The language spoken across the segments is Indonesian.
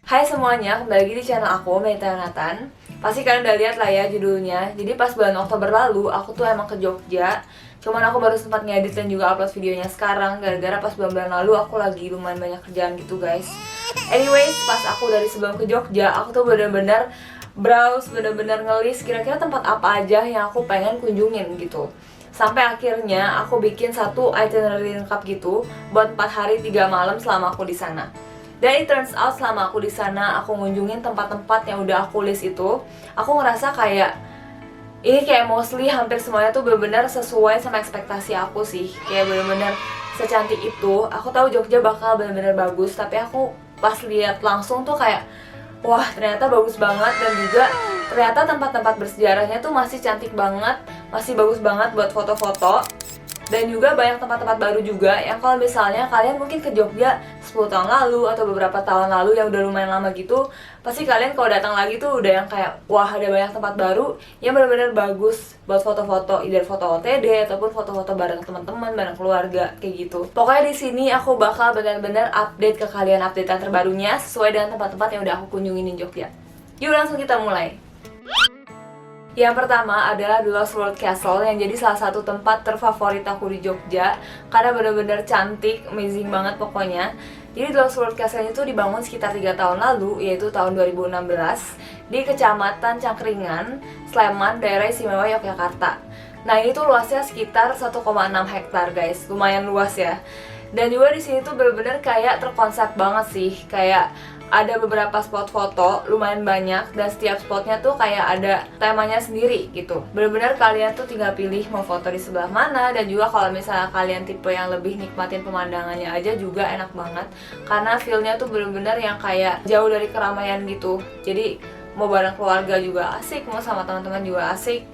Hai semuanya, kembali lagi di channel aku, Melita Nathan. Pasti kalian udah lihat lah ya judulnya. Jadi pas bulan Oktober lalu, aku tuh emang ke Jogja. Cuman aku baru sempat ngedit dan juga upload videonya sekarang. Gara-gara pas bulan-bulan lalu aku lagi lumayan banyak kerjaan gitu guys. Anyways, pas aku dari sebelum ke Jogja, aku tuh bener-bener browse, bener-bener ngelis kira-kira tempat apa aja yang aku pengen kunjungin gitu. Sampai akhirnya aku bikin satu itinerary lengkap gitu buat 4 hari 3 malam selama aku di sana. Dan it turns out selama aku di sana, aku ngunjungin tempat-tempat yang udah aku list itu, aku ngerasa kayak ini kayak mostly hampir semuanya tuh benar-benar sesuai sama ekspektasi aku sih. Kayak benar-benar secantik itu. Aku tahu Jogja bakal benar-benar bagus, tapi aku pas lihat langsung tuh kayak wah, ternyata bagus banget. Dan juga ternyata tempat-tempat bersejarahnya tuh masih cantik banget, masih bagus banget buat foto-foto. Dan juga banyak tempat-tempat baru juga yang kalau misalnya kalian mungkin ke Jogja 10 tahun lalu atau beberapa tahun lalu yang udah lumayan lama gitu, pasti kalian kalau datang lagi tuh udah yang kayak wah, ada banyak tempat baru yang benar-benar bagus buat foto-foto, either foto OTD ataupun foto-foto bareng teman-teman, bareng keluarga kayak gitu. Pokoknya di sini aku bakal benar-benar update ke kalian updatean terbarunya sesuai dengan tempat-tempt yang udah aku kunjungin di Jogja. Yuk langsung kita mulai. Yang pertama adalah The Lost World Castle yang jadi salah satu tempat terfavorit aku di Jogja karena bener-bener cantik, amazing banget pokoknya. Jadi The Lost World Castle itu dibangun sekitar 3 tahun lalu, yaitu tahun 2016 di Kecamatan Cangkringan, Sleman, daerah istimewa Yogyakarta. Nah ini tuh luasnya sekitar 1,6 hektar guys, lumayan luas ya. Dan juga di sini tuh bener-bener kayak terkonsep banget sih, kayak ada beberapa spot foto lumayan banyak dan setiap spotnya tuh kayak ada temanya sendiri gitu. Bener-bener kalian tuh tinggal pilih mau foto di sebelah mana. Dan juga kalau misalnya kalian tipe yang lebih nikmatin pemandangannya aja juga enak banget karena feelnya tuh bener-bener yang kayak jauh dari keramaian gitu. Jadi mau bareng keluarga juga asik, mau sama teman-teman juga asik.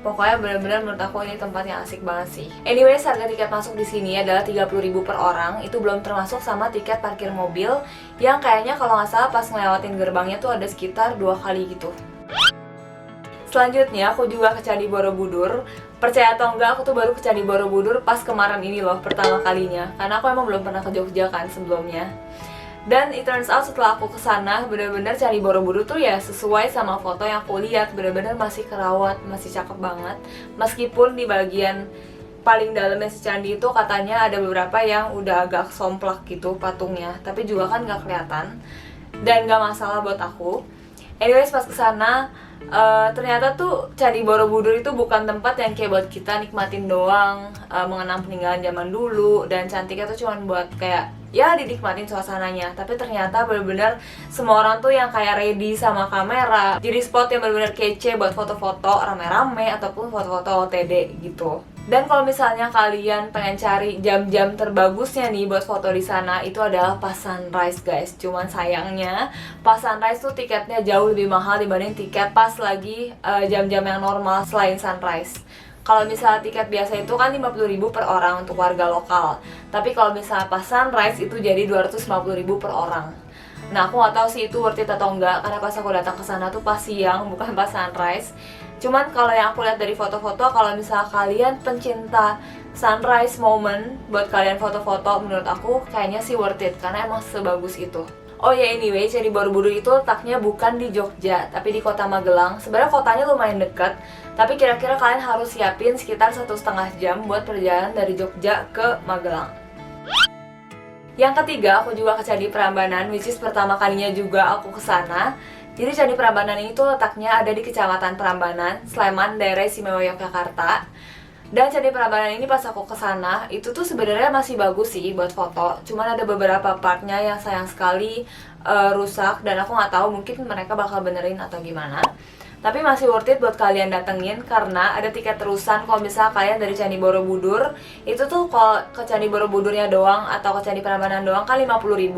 Pokoknya benar-benar menurut aku ini tempat yang asik banget sih. Anyways, harga tiket masuk di sini adalah 30.000 per orang. Itu belum termasuk sama tiket parkir mobil yang kayaknya kalau nggak salah pas ngelewatin gerbangnya tuh ada sekitar 2 kali gitu. Selanjutnya aku juga ke Candi Borobudur. Percaya atau enggak, aku tuh baru ke Candi Borobudur pas kemarin ini loh, pertama kalinya. Karena aku emang belum pernah ke Jogja kan sebelumnya. Dan it turns out setelah aku kesana, bener-bener Candi Borobudur tuh ya sesuai sama foto yang aku lihat, bener-bener masih kerawat, masih cakep banget. Meskipun di bagian paling dalamnya si candi itu katanya ada beberapa yang udah agak somplak gitu patungnya, tapi juga kan gak kelihatan dan gak masalah buat aku. Anyways, pas kesana ternyata tuh Candi Borobudur itu bukan tempat yang kayak buat kita nikmatin doang, mengenang peninggalan zaman dulu dan cantiknya tuh cuman buat kayak ya dinikmatin suasananya. Tapi ternyata bener-bener semua orang tuh yang kayak ready sama kamera, jadi spot yang bener-bener kece buat foto-foto rame-rame ataupun foto-foto OTD gitu. Dan kalau misalnya kalian pengen cari jam-jam terbagusnya nih buat foto di sana, itu adalah pas sunrise guys. Cuman sayangnya pas sunrise tuh tiketnya jauh lebih mahal dibanding tiket pas lagi jam-jam yang normal selain sunrise. Kalau misalnya tiket biasa itu kan 50.000 per orang untuk warga lokal. Tapi kalau misalnya pas sunrise itu jadi 250.000 per orang. Nah aku nggak tahu sih itu worth it atau enggak karena pas aku datang ke sana tuh pas siang bukan pas sunrise. Cuman kalau yang aku lihat dari foto-foto, kalau misalnya kalian pencinta sunrise moment buat kalian foto-foto, menurut aku kayaknya sih worth it karena emang sebagus itu. Oh ya, anyway, Candi Borobudur itu letaknya bukan di Jogja, tapi di kota Magelang. Sebenarnya kotanya lumayan dekat, tapi kira-kira kalian harus siapin sekitar 1,5 jam buat perjalanan dari Jogja ke Magelang. Yang ketiga, aku juga ke Candi Prambanan, which is pertama kalinya juga aku ke sana. Jadi Candi Prambanan ini tuh letaknya ada di Kecamatan Prambanan, Sleman, daerah istimewa Yogyakarta. Dan Candi Prambanan ini pas aku kesana, itu tuh sebenarnya masih bagus sih buat foto. Cuman ada beberapa partnya yang sayang sekali rusak dan aku nggak tahu mungkin mereka bakal benerin atau gimana. Tapi masih worth it buat kalian datengin karena ada tiket terusan. Kalau misalnya kalian dari Candi Borobudur, itu tuh kalau ke Candi Borobudurnya doang atau ke Candi Prambanan doang kan 50.000.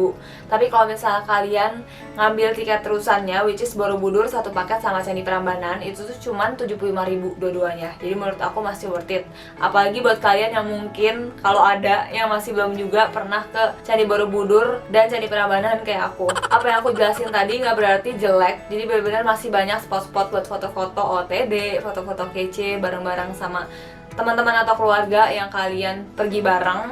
Tapi kalau misalnya kalian ngambil tiket terusannya, which is Borobudur satu paket sama Candi Prambanan, itu tuh cuman 75.000 dua-duanya. Jadi menurut aku masih worth it. Apalagi buat kalian yang mungkin kalau ada yang masih belum juga pernah ke Candi Borobudur dan Candi Prambanan kayak aku. Apa yang aku jelasin tadi nggak berarti jelek. Jadi benar-benar masih banyak spot-spot buat foto-foto OTD, foto-foto kece bareng-bareng sama teman-teman atau keluarga yang kalian pergi bareng.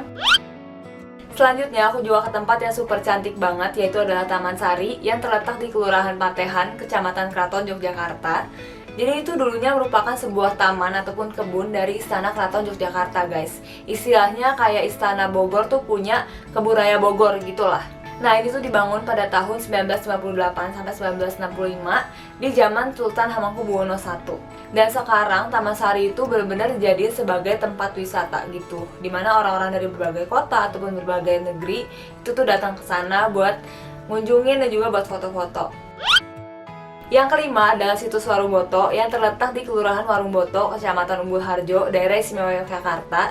Selanjutnya aku juga ke tempat yang super cantik banget, yaitu adalah Taman Sari yang terletak di Kelurahan Patehan, Kecamatan Kraton, Yogyakarta. Jadi itu dulunya merupakan sebuah taman ataupun kebun dari Istana Keraton Yogyakarta, guys. Istilahnya kayak Istana Bogor tuh punya Kebun Raya Bogor gitulah. Nah, ini tuh dibangun pada tahun 1958 sampai 1965 di zaman Sultan Hamengkubuwono I. Dan sekarang Taman Sari itu benar-benar jadi sebagai tempat wisata gitu, dimana orang-orang dari berbagai kota ataupun berbagai negeri itu tuh datang ke sana buat ngunjungin dan juga buat foto-foto. Yang kelima adalah situs Warung Boto yang terletak di Kelurahan Warung Boto, Kecamatan Umbul Harjo, Daerah Istimewa Yogyakarta.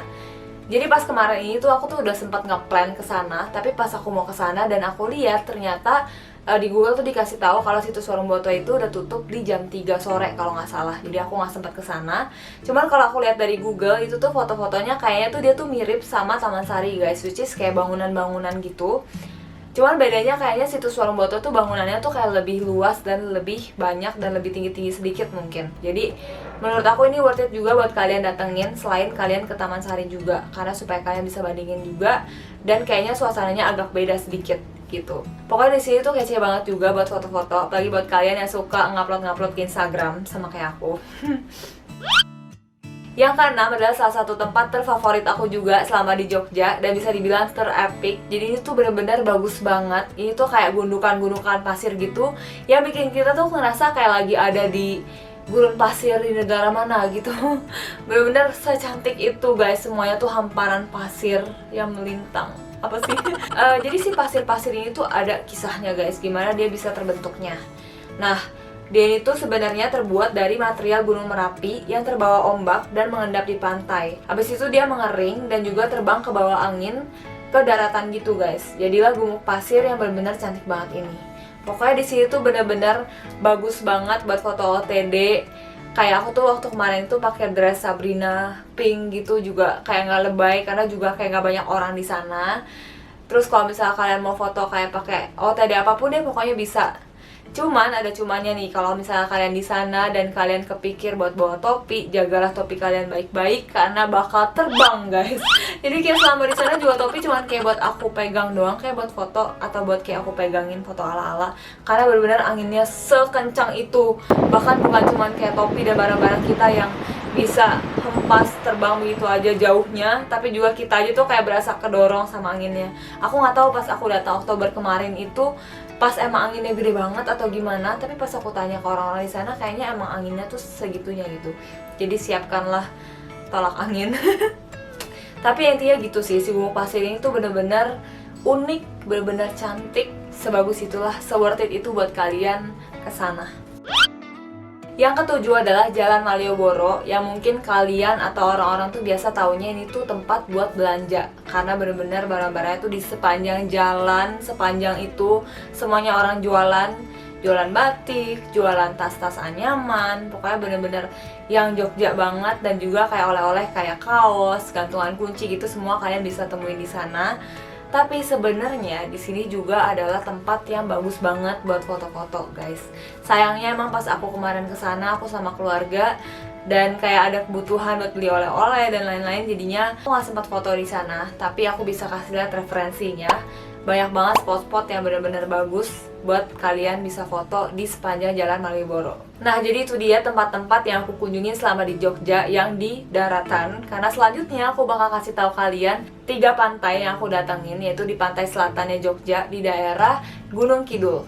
Jadi pas kemarin ini tuh aku tuh udah sempat ngeplan ke sana, tapi pas aku mau ke sana dan aku lihat ternyata di Google tuh dikasih tahu kalau situs Warung Boto itu udah tutup di jam 3 sore kalau nggak salah. Jadi aku nggak sempat ke sana. Cuman kalau aku lihat dari Google itu tuh foto-fotonya kayaknya tuh dia tuh mirip sama Taman Sari, guys, which is kayak bangunan-bangunan gitu. Cuman bedanya kayaknya situs Warung Boto tuh bangunannya tuh kayak lebih luas dan lebih banyak dan lebih tinggi-tinggi sedikit mungkin. Jadi menurut aku ini worth it juga buat kalian datengin selain kalian ke Taman Sari juga, karena supaya kalian bisa bandingin juga dan kayaknya suasananya agak beda sedikit gitu. Pokoknya di sini tuh kece banget juga buat foto-foto, apalagi buat kalian yang suka ngupload ke Instagram sama kayak aku. Yang keenam adalah salah satu tempat terfavorit aku juga selama di Jogja dan bisa dibilang terepik. Jadi ini tuh bener-bener bagus banget. Ini tuh kayak gundukan-gundukan pasir gitu yang bikin kita tuh ngerasa kayak lagi ada di gurun pasir di negara mana gitu. Bener-bener secantik itu, guys. Semuanya tuh hamparan pasir yang melintang. Apa sih? Jadi si pasir-pasir ini tuh ada kisahnya, guys, gimana dia bisa terbentuknya. Nah, dia itu sebenarnya terbuat dari material gunung Merapi yang terbawa ombak dan mengendap di pantai. Habis itu dia mengering dan juga terbang ke bawah angin ke daratan gitu, guys. Jadilah gumuk pasir yang benar-benar cantik banget ini. Pokoknya di sini tuh benar-benar bagus banget buat foto OTD. Kayak aku tuh waktu kemarin tuh pakai dress Sabrina pink gitu juga kayak nggak lebay karena juga kayak nggak banyak orang di sana. Terus kalau misalnya kalian mau foto kayak pakai OTD apapun deh pokoknya bisa. Cuman ada cumannya nih, kalau misalnya kalian di sana dan kalian kepikir buat bawa topi, jagalah topi kalian baik-baik karena bakal terbang, guys. Jadi kayak selama di sana juga topi cuman kayak buat aku pegang doang, kayak buat foto atau buat kayak aku pegangin foto ala-ala. Karena benar-benar anginnya sekencang itu. Bahkan bukan cuman kayak topi dan barang-barang kita yang bisa hempas terbang begitu aja jauhnya, tapi juga kita aja tuh kayak berasa kedorong sama anginnya. Aku nggak tahu pas aku datang Oktober kemarin itu pas emang anginnya gede banget atau gimana, tapi pas aku tanya ke orang-orang di sana kayaknya emang anginnya tuh segitunya gitu. Jadi siapkanlah tolak angin. Tapi intinya gitu sih, si gumuk pasir ini tuh bener-bener unik, bener-bener cantik, sebagus itulah, se-worth it itu buat kalian kesana. Yang ketujuh adalah Jalan Malioboro, yang mungkin kalian atau orang-orang tuh biasa taunya ini tuh tempat buat belanja. Karena bener-bener barang-barangnya tuh di sepanjang jalan, sepanjang itu semuanya orang jualan batik, jualan tas-tas anyaman, pokoknya bener-bener yang Jogja banget. Dan juga kayak oleh-oleh kayak kaos, gantungan kunci gitu, semua kalian bisa temuin di sana. Tapi sebenarnya di sini juga adalah tempat yang bagus banget buat foto-foto, guys. Sayangnya emang pas aku kemarin ke sana aku sama keluarga dan kayak ada kebutuhan buat beli oleh-oleh dan lain-lain, jadinya aku nggak sempat foto di sana. Tapi aku bisa kasih lihat referensinya. Banyak banget spot-spot yang benar-benar bagus buat kalian bisa foto di sepanjang Jalan Malioboro. Nah, jadi itu dia tempat-tempat yang aku kunjungi selama di Jogja yang di daratan. Karena selanjutnya aku bakal kasih tahu kalian 3 pantai yang aku datengin, yaitu di pantai selatannya Jogja di daerah Gunung Kidul.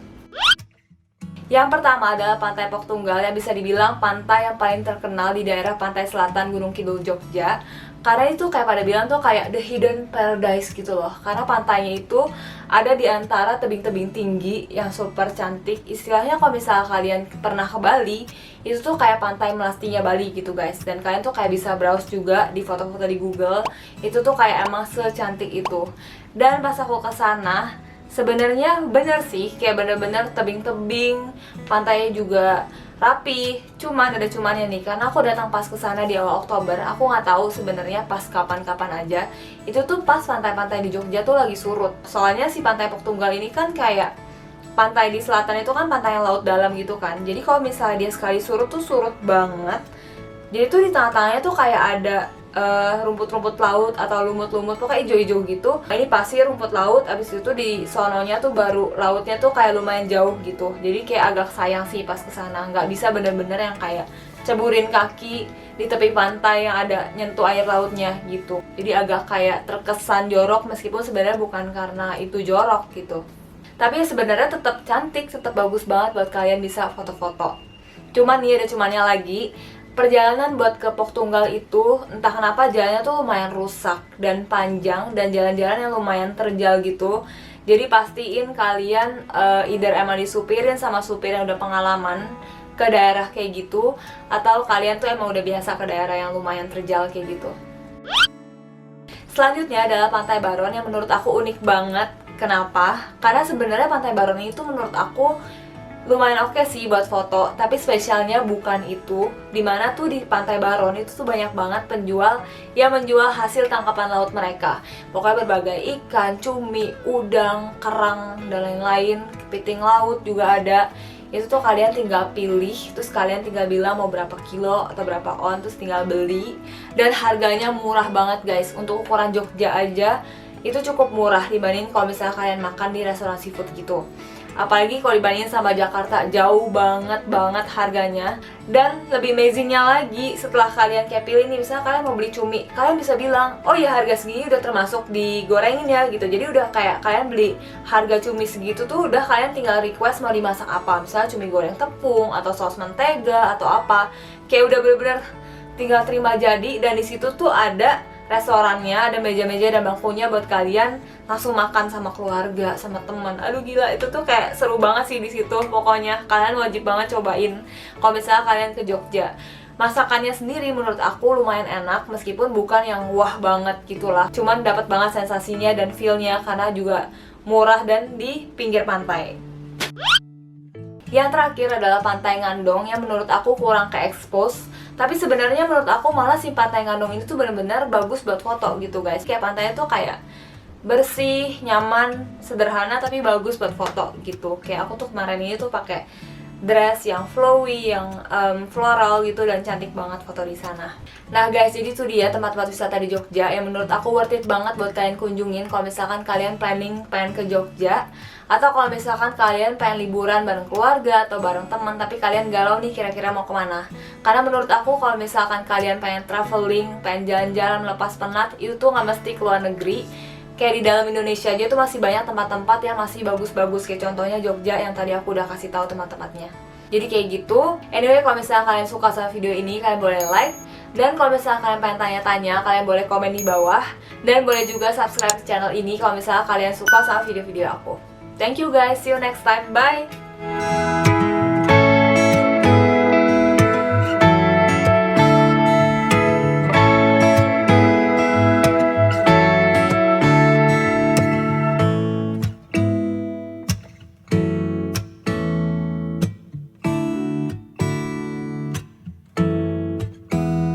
Yang pertama adalah Pantai Pok Tunggal, yang bisa dibilang pantai yang paling terkenal di daerah pantai selatan Gunung Kidul Jogja. Karena itu kayak pada bilang tuh kayak the hidden paradise gitu loh. Karena pantainya itu ada di antara tebing-tebing tinggi yang super cantik. Istilahnya kalau misalnya kalian pernah ke Bali, itu tuh kayak pantai melastinya Bali gitu, guys. Dan kalian tuh kayak bisa browse juga di foto-foto di Google. Itu tuh kayak emang secantik itu. Dan pas aku kesana, sebenarnya bener sih, kayak bener-bener tebing-tebing, pantainya juga rapi. Cuman ada cumannya nih, karena aku datang pas ke sana di awal Oktober, aku nggak tahu sebenarnya pas kapan-kapan aja. Itu tuh pas pantai-pantai di Jogja tuh lagi surut. Soalnya si Pantai Pok Tunggal ini kan kayak pantai di selatan itu kan pantai yang laut dalam gitu kan. Jadi kalau misalnya dia sekali surut tuh surut banget. Jadi tuh di tengah-tengahnya tuh kayak ada rumput-rumput laut atau lumut-lumut, pokoknya hijau-hijau gitu. Nah, ini pasir, rumput laut, abis itu di sononya tuh baru lautnya tuh kayak lumayan jauh gitu. Jadi kayak agak sayang sih pas kesana, nggak bisa bener-bener yang kayak ceburin kaki di tepi pantai yang ada nyentuh air lautnya gitu. Jadi agak kayak terkesan jorok, meskipun sebenarnya bukan karena itu jorok gitu. Tapi sebenarnya tetap cantik, tetap bagus banget buat kalian bisa foto-foto. Cuman nih ada cumannya lagi, perjalanan buat ke Pok Tunggal itu entah kenapa jalannya tuh lumayan rusak dan panjang, dan jalan-jalan yang lumayan terjal gitu. Jadi pastiin kalian either emang disupirin sama supir yang udah pengalaman ke daerah kayak gitu, atau kalian tuh emang udah biasa ke daerah yang lumayan terjal kayak gitu. Selanjutnya adalah Pantai Baron yang menurut aku unik banget. Kenapa? Karena sebenarnya Pantai Baron itu menurut aku lumayan oke sih buat foto, tapi spesialnya bukan itu. Dimana tuh di Pantai Baron itu tuh banyak banget penjual yang menjual hasil tangkapan laut mereka. Pokoknya berbagai ikan, cumi, udang, kerang, dan lain-lain. Kepiting laut juga ada. Itu tuh kalian tinggal pilih, terus kalian tinggal bilang mau berapa kilo atau berapa on, terus tinggal beli. Dan harganya murah banget guys. Untuk ukuran Jogja aja itu cukup murah dibanding kalau misalnya kalian makan di restoran seafood gitu. Apalagi kalau dibandingin sama Jakarta, jauh banget harganya. Dan lebih amazingnya lagi, setelah kalian kayak pilih nih, misalnya kalian mau beli cumi, kalian bisa bilang, oh ya harga segini udah termasuk digorengin ya gitu. Jadi udah kayak kalian beli harga cumi segitu tuh udah kalian tinggal request mau dimasak apa. Misalnya cumi goreng tepung atau saus mentega atau apa. Kayak udah bener-bener tinggal terima jadi. Dan di situ tuh ada restorannya, ada meja-meja dan bangkunya buat kalian langsung makan sama keluarga, sama teman. Aduh gila, itu tuh kayak seru banget sih di situ. Pokoknya kalian wajib banget cobain kalau misalnya kalian ke Jogja. Masakannya sendiri menurut aku lumayan enak, meskipun bukan yang wah banget gitulah. Cuman dapat banget sensasinya dan feel-nya karena juga murah dan di pinggir pantai. Yang terakhir adalah Pantai Ngandong yang menurut aku kurang ke-expose. Tapi sebenarnya menurut aku malah si Pantai Ngandong ini tuh bener-bener bagus buat foto gitu guys. Kayak pantainya tuh kayak bersih, nyaman, sederhana tapi bagus buat foto gitu. Kayak aku tuh kemarin ini tuh pakai dress yang flowy, yang floral gitu, dan cantik banget foto di sana. Nah guys, jadi itu dia tempat-tempat wisata di Jogja yang menurut aku worth it banget buat kalian kunjungin kalau misalkan kalian pengen ke Jogja, atau kalau misalkan kalian pengen liburan bareng keluarga atau bareng teman tapi kalian galau nih kira-kira mau kemana. Karena menurut aku kalau misalkan kalian pengen traveling, pengen jalan-jalan melepas penat, itu tuh nggak mesti ke luar negeri. Kayak di dalam Indonesia aja tuh masih banyak tempat-tempat yang masih bagus-bagus. Kayak contohnya Jogja yang tadi aku udah kasih tahu tempat-tempatnya. Jadi kayak gitu. Anyway, kalau misalnya kalian suka sama video ini, kalian boleh like. Dan kalau misalnya kalian pengen tanya-tanya, kalian boleh komen di bawah. Dan boleh juga subscribe channel ini kalau misalnya kalian suka sama video-video aku. Thank you guys, see you next time, bye!